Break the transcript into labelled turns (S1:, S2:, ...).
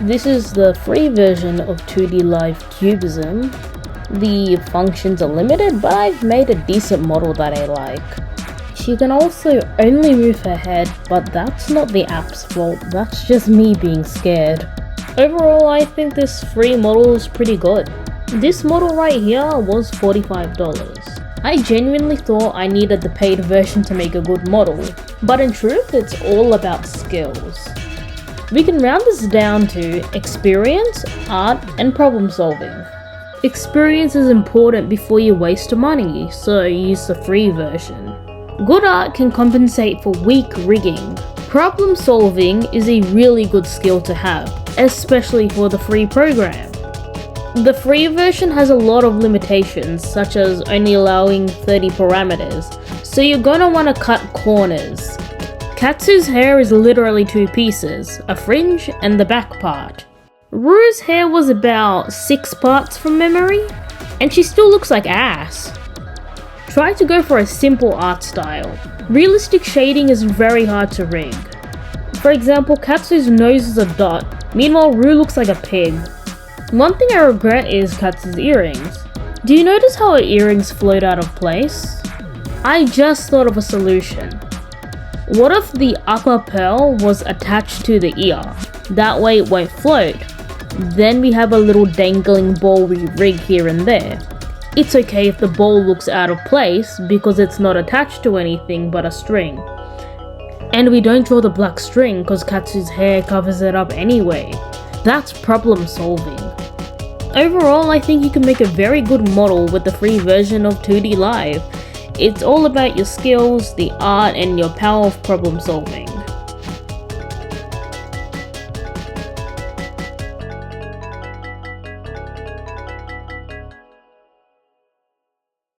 S1: This is the free version of 2D Live Cubism. The functions are limited, but I've made a decent model that I like. She can also only move her head, but that's not the app's fault, that's just me being scared. Overall, I think this free model is pretty good. This model right here was $45. I genuinely thought I needed the paid version to make a good model, but in truth, it's all about skills. We can round this down to experience, art, and problem solving. Experience is important before you waste money, so use the free version. Good art can compensate for weak rigging. Problem solving is a really good skill to have, especially for the free program. The free version has a lot of limitations, such as only allowing 30 parameters, so you're gonna want to cut corners. Katsu's hair is literally two pieces, a fringe and the back part. Ru's hair was about 6 parts from memory, and she still looks like ass. Try to go for a simple art style. Realistic shading is very hard to rig. For example, Katsu's nose is a dot, meanwhile Ru looks like a pig. One thing I regret is Katsu's earrings. Do you notice how her earrings float out of place? I just thought of a solution. What if the upper pearl was attached to the ear? That way it won't float. Then we have a little dangling ball we rig here and there. It's okay if the ball looks out of place because it's not attached to anything but a string. And we don't draw the black string because Katsu's hair covers it up anyway. That's problem solving. Overall, I think you can make a very good model with the free version of 2D Live. It's all about your skills, the art, and your power of problem solving.